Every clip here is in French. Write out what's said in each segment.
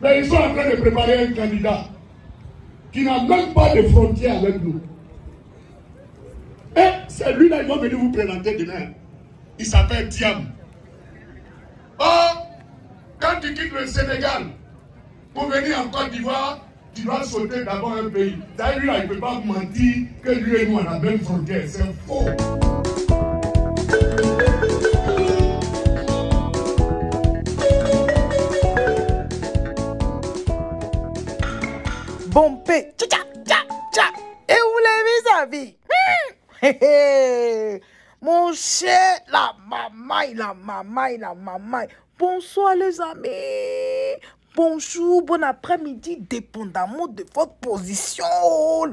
Mais ils sont en train de préparer un candidat qui n'a même pas de frontières avec nous. Et c'est lui-là, il va venir vous présenter demain. Il s'appelle Thiam. Or, quand tu quittes le Sénégal pour venir en Côte d'Ivoire, tu dois sauter d'abord un pays. D'ailleurs, lui-là, il ne peut pas vous mentir que lui et nous, on a la même frontière. C'est faux. Bon paix. Tcha, tcha, tcha. Et où les vis-à-vis? Mon cher, la mamaille. Bonsoir les amis. Bonjour, bon après-midi, dépendamment de votre position,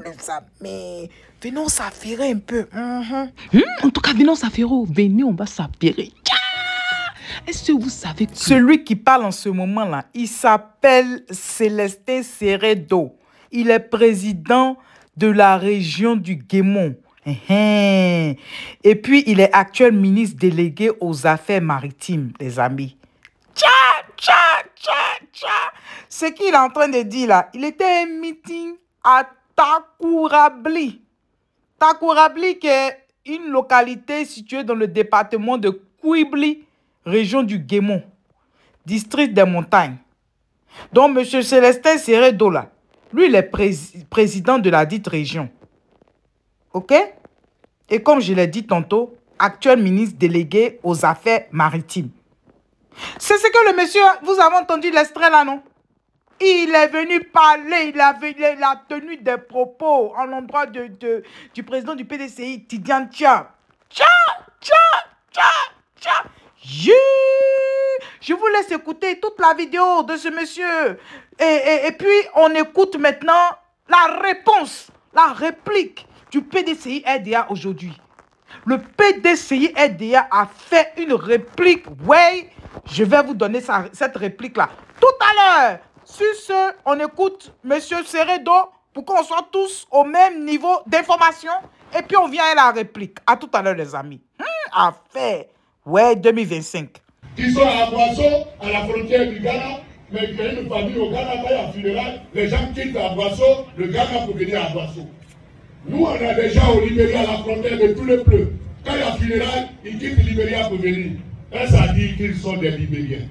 les amis. Venons s'affairer un peu. En tout cas, venons s'affairer. Venez, on va s'affairer. Est-ce que vous savez que... Celui qui parle en ce moment-là, il s'appelle Célestin Seredo. Il est président de la région du Guémon. Et puis, il est actuel ministre délégué aux affaires maritimes, les amis. Ce qu'il est en train de dire là, il était à un meeting à Takourabli. Takourabli, qui est une localité située dans le département de Kouibli, région du Guémon, district des montagnes. Donc, M. Célestin Seredo là, lui, il est président de la dite région. OK? Et comme je l'ai dit tantôt, actuel ministre délégué aux affaires maritimes. C'est ce que le monsieur, vous avez entendu l'extrait là, non? Il est venu parler, il a tenu des propos en l'endroit du président du PDCI, Tidiane Tcha. Je vous laisse écouter toute la vidéo de ce monsieur. Et puis, on écoute maintenant la réponse, la réplique du PDCI RDA aujourd'hui. Le PDCI RDA a fait une réplique. Ouais, je vais vous donner cette réplique-là tout à l'heure. Sur ce, on écoute M. Seredo pour qu'on soit tous au même niveau d'information. Et puis, on vient à la réplique. À tout à l'heure, les amis. Affaire. Ouais, 2025. Qui sont à Boisseau, à la frontière du Ghana, mais qui ont une famille au Ghana, quand il y a funérailles, les gens quittent à Boisseau, le Ghana pour venir à Boisseau. Nous, on a des gens au Libéria, à la frontière de tous les bleus. Quand il y a funérailles, ils quittent le Libéria pour venir. Et ça dit qu'ils sont des Libériens.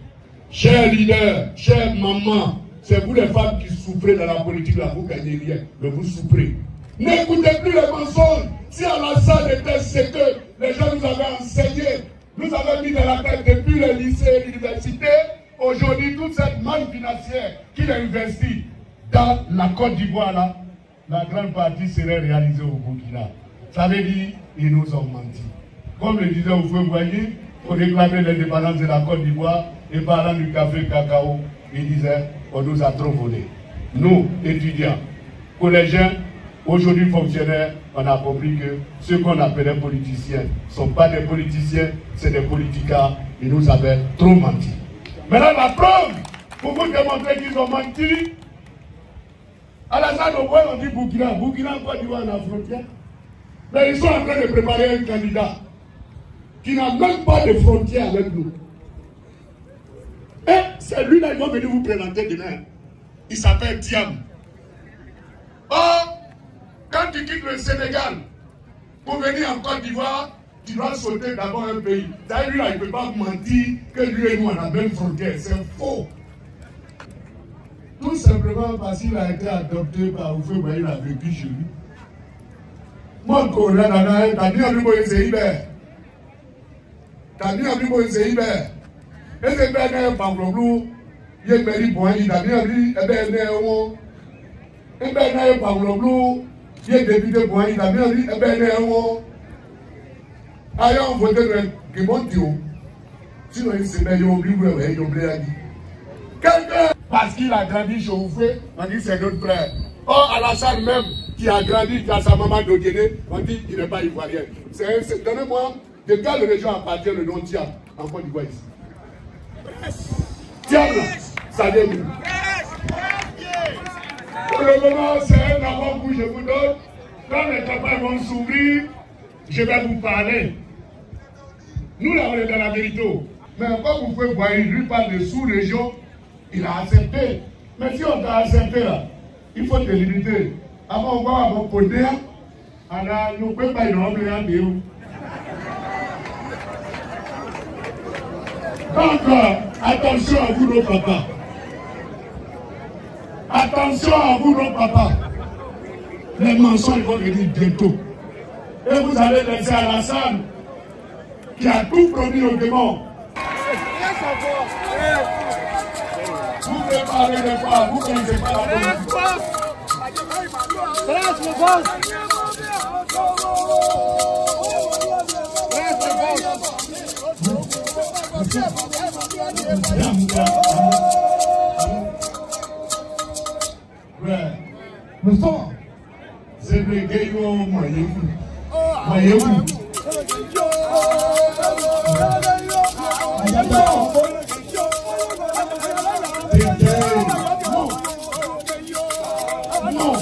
Chers leaders, chères mamans, c'est vous les femmes qui souffrez dans la politique, là, vous gagnez rien, mais vous souffrez. N'écoutez plus les mensonges. Si Alassane était ce que les gens nous avaient enseigné, nous avons mis dans la tête depuis les lycées et l'université, aujourd'hui, toute cette manne financière qu'il a investie dans la Côte d'Ivoire, là, la grande partie serait réalisée au Burkina. Ça veut dire qu'ils nous ont menti. Comme le disait Oufoué Boigny, pour réclamer l'indépendance de la Côte d'Ivoire, et parlant du café cacao, il disait on nous a trop volé. Nous, étudiants, collégiens, aujourd'hui fonctionnaires, on a compris que ceux qu'on appelait politiciens ne sont pas des politiciens, c'est des politicards. Ils nous avaient trop menti. Maintenant, la preuve, pour vous démontrer qu'ils ont menti, Alassane Ouattara, on dit Burkina, Burkina, Côte d'Ivoire, la frontière. Mais ils sont en train de préparer un candidat qui n'a même pas de frontières avec nous. Et c'est lui-là, il va venir vous présenter demain. Il s'appelle Thiam. Or, quand tu quittes le Sénégal pour venir en Côte d'Ivoire, tu dois sauter d'abord un pays. D'ailleurs, lui-là, il ne peut pas vous mentir que lui et nous, on a la même frontière. C'est faux. Tout simplement parce qu'il a été adopté par Oufoué Boigny, il a vécu chez lui. Moi, quand t'as dit à lui que c'est Iber. T'as dit à lui que c'est Iber. Et c'est bien un pangolou, il est bien Boigny, t'as dit à lui, et bien un pangolou, il est député Boigny, t'as dit à lui, et bien un ayant voté que mon Dieu, sinon il s'est bien oublié, il a oublié. Quelqu'un, parce qu'il a grandi chez Oufoué, on dit c'est notre frère. Or, Alassane même, qui a grandi, qui a sa maman d'Oguéné, on dit qu'il n'est pas ivoirien. Donnez-moi de quelle région appartient le nom Thiam en Côte d'Ivoire ici. Thiam, ça vient d'où? Pour le moment, c'est un avant-goût que je vous donne. Quand les campagnes vont s'ouvrir, je vais vous parler. Nous, là, on est dans la vérité. Mais comme vous pouvez voir, il lui parle de sous-région, il a accepté. Mais si on t'a accepté là, il faut te limiter. Avant, on va avoir poney, nous ne pouvons pas y rentrer. Donc, attention à vous, nos papas. Attention à vous, nos papas. Les mensonges vont venir bientôt. Et vous allez laisser à la salle qui a tout promis au démon. Vous préparez les fois, vous ne connaissez pas la politique. Le sang. C'est le gaillot moyen-vous. Moyen-vous. Non.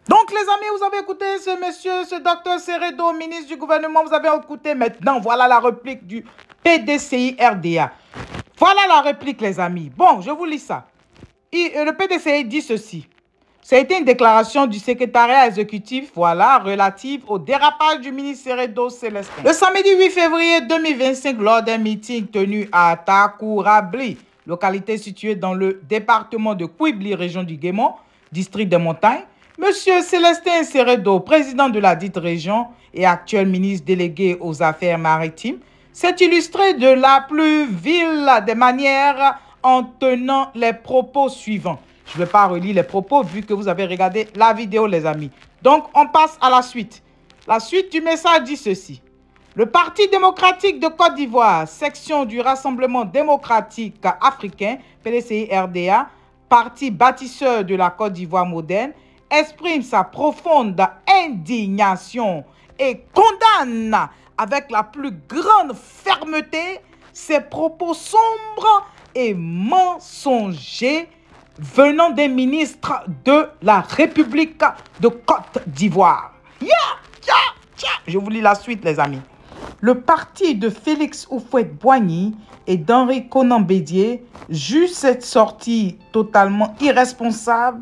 Donc les amis, vous avez écouté ce monsieur, ce docteur Seredo, ministre du gouvernement, vous avez écouté maintenant, voilà la réplique du PDCI RDA. Voilà la réplique les amis. Bon, je vous lis ça. Le PDCI dit ceci. Ça a été une déclaration du secrétariat exécutif, voilà, relative au dérapage du ministre Seredo Célestin. Le samedi 8 février 2025, lors d'un meeting tenu à Takourabli, localité située dans le département de Kouibli, région du Guémon, district des Montagnes, Monsieur Célestin Seredo, président de la dite région et actuel ministre délégué aux affaires maritimes, s'est illustré de la plus vile des manières en tenant les propos suivants. Je ne vais pas relire les propos vu que vous avez regardé la vidéo, les amis. Donc, on passe à la suite. La suite du message dit ceci. Le Parti démocratique de Côte d'Ivoire, section du Rassemblement démocratique africain, PDCI-RDA, parti bâtisseur de la Côte d'Ivoire moderne, exprime sa profonde indignation et condamne avec la plus grande fermeté ces propos sombres et mensongers venant des ministres de la République de Côte d'Ivoire. Je vous lis la suite, les amis. Le parti de Félix Houphouët-Boigny et d'Henri Konan Bédié juge cette sortie totalement irresponsable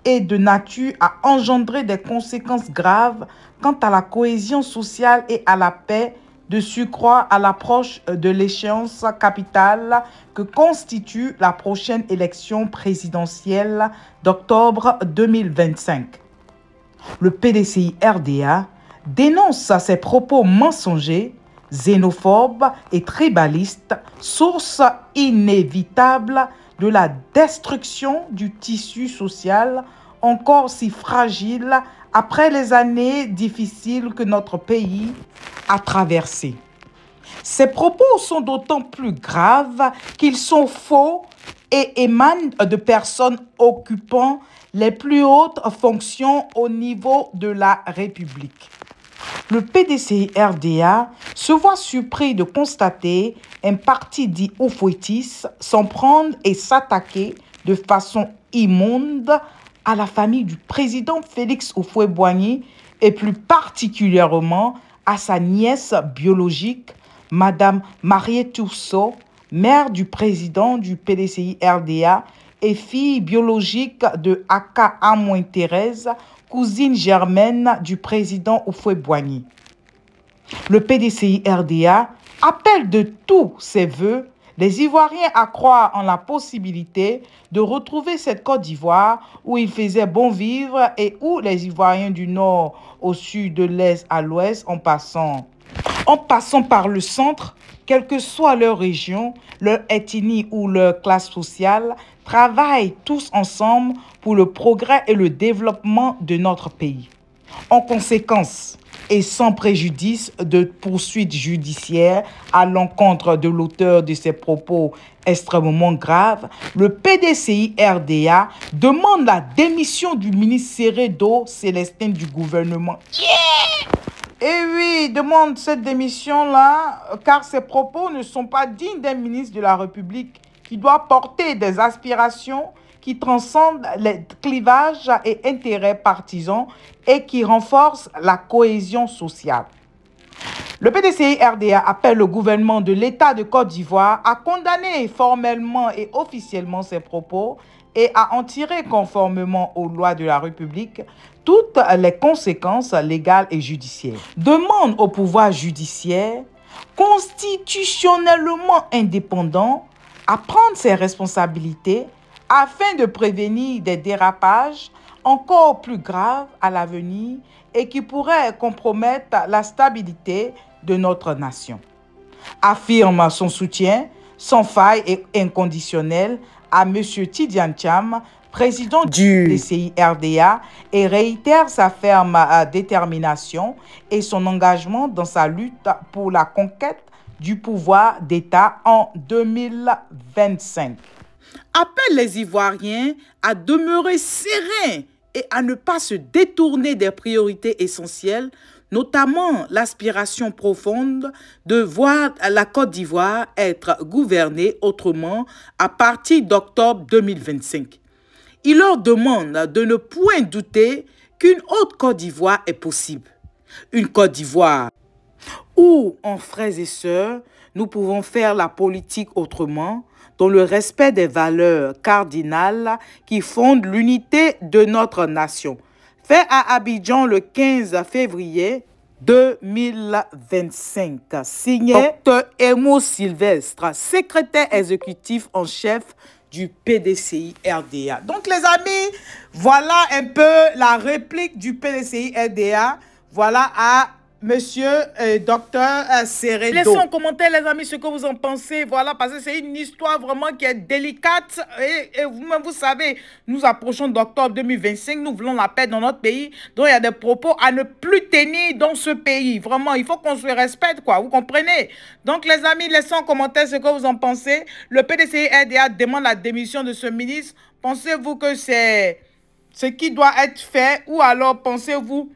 et de nature à engendrer des conséquences graves quant à la cohésion sociale et à la paix, de surcroît à l'approche de l'échéance capitale que constitue la prochaine élection présidentielle d'octobre 2025. Le PDCI-RDA dénonce ces propos mensongers, xénophobes et tribalistes, source inévitable de la destruction du tissu social encore si fragile après les années difficiles que notre pays a traversées. Ces propos sont d'autant plus graves qu'ils sont faux et émanent de personnes occupant les plus hautes fonctions au niveau de la République. Le PDCI-RDA se voit surpris de constater un parti dit oufouettiste s'en prendre et s'attaquer de façon immonde à la famille du président Félix Houphouët-Boigny et plus particulièrement à sa nièce biologique, Madame Mariette Tourceau, mère du président du PDCI-RDA et fille biologique de Aka Amoin-Thérèse, cousine germaine du président Houphouët-Boigny. Le PDCI-RDA appelle de tous ses voeux les Ivoiriens à croire en la possibilité de retrouver cette Côte d'Ivoire où il faisait bon vivre et où les Ivoiriens du nord au sud, de l'est à l'ouest, en passant par le centre, quelle que soit leur région, leur ethnie ou leur classe sociale, travaillent tous ensemble pour le progrès et le développement de notre pays. En conséquence, et sans préjudice de poursuites judiciaires à l'encontre de l'auteur de ces propos extrêmement graves, le PDCI-RDA demande la démission du ministre Seredo Célestin du gouvernement. Et oui, demande cette démission-là, car ses propos ne sont pas dignes d'un ministre de la République qui doit porter des aspirations qui transcendent les clivages et intérêts partisans et qui renforcent la cohésion sociale. Le PDCI-RDA appelle le gouvernement de l'État de Côte d'Ivoire à condamner formellement et officiellement ces propos et à en tirer conformément aux lois de la République toutes les conséquences légales et judiciaires. Demande au pouvoir judiciaire constitutionnellement indépendant à prendre ses responsabilités afin de prévenir des dérapages encore plus graves à l'avenir et qui pourraient compromettre la stabilité de notre nation. Affirme son soutien sans faille et inconditionnel à M. Tidiane Thiam, président du PDCI-RDA, et réitère sa ferme détermination et son engagement dans sa lutte pour la conquête du pouvoir d'État en 2025. Appelle les Ivoiriens à demeurer sereins et à ne pas se détourner des priorités essentielles, notamment l'aspiration profonde de voir la Côte d'Ivoire être gouvernée autrement à partir d'octobre 2025. Il leur demande de ne point douter qu'une autre Côte d'Ivoire est possible. Une Côte d'Ivoire où, en frères et sœurs, nous pouvons faire la politique autrement, dans le respect des valeurs cardinales qui fondent l'unité de notre nation. Fait à Abidjan le 15 février 2025. Signé Dr Emo Sylvestre, secrétaire exécutif en chef du PDCI-RDA. Donc les amis, voilà un peu la réplique du PDCI-RDA. Voilà à Monsieur Docteur Seredo. Laissez en commentaire les amis ce que vous en pensez. Voilà, parce que c'est une histoire vraiment qui est délicate. Et vous-même, vous savez, nous approchons d'octobre 2025. Nous voulons la paix dans notre pays. Donc il y a des propos à ne plus tenir dans ce pays. Vraiment, il faut qu'on se respecte, quoi. Vous comprenez? Donc les amis, laissez en commentaire ce que vous en pensez. Le PDCI-RDA demande la démission de ce ministre. Pensez-vous que c'est ce qui doit être fait, ou alors pensez-vous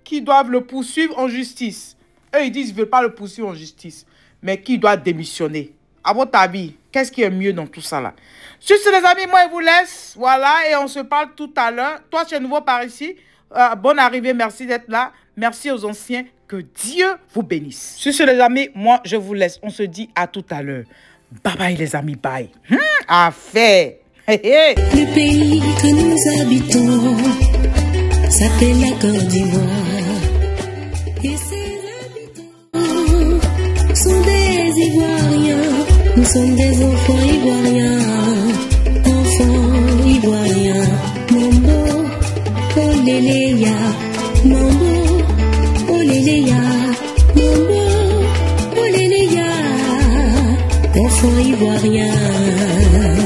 qui doivent le poursuivre en justice? Eux, ils disent qu'ils ne veulent pas le poursuivre en justice. Mais qui doit démissionner? À votre avis, qu'est-ce qui est mieux dans tout ça là? Sur ce, les amis, moi, je vous laisse. Voilà, et on se parle tout à l'heure. Toi, tu es nouveau par ici. Bonne arrivée, merci d'être là. Merci aux anciens. Que Dieu vous bénisse. Sur ce, les amis, moi, je vous laisse. On se dit à tout à l'heure. Bye bye, les amis, bye. Affaire. Le pays que nous habitons s'appelle la Côte d'Ivoire. Et ses habitants sont des Ivoiriens. Nous sommes des enfants ivoiriens. Enfants ivoiriens. Mambo, oléléya. Mambo, oléléya. Mambo, oléléya. Enfants ivoiriens.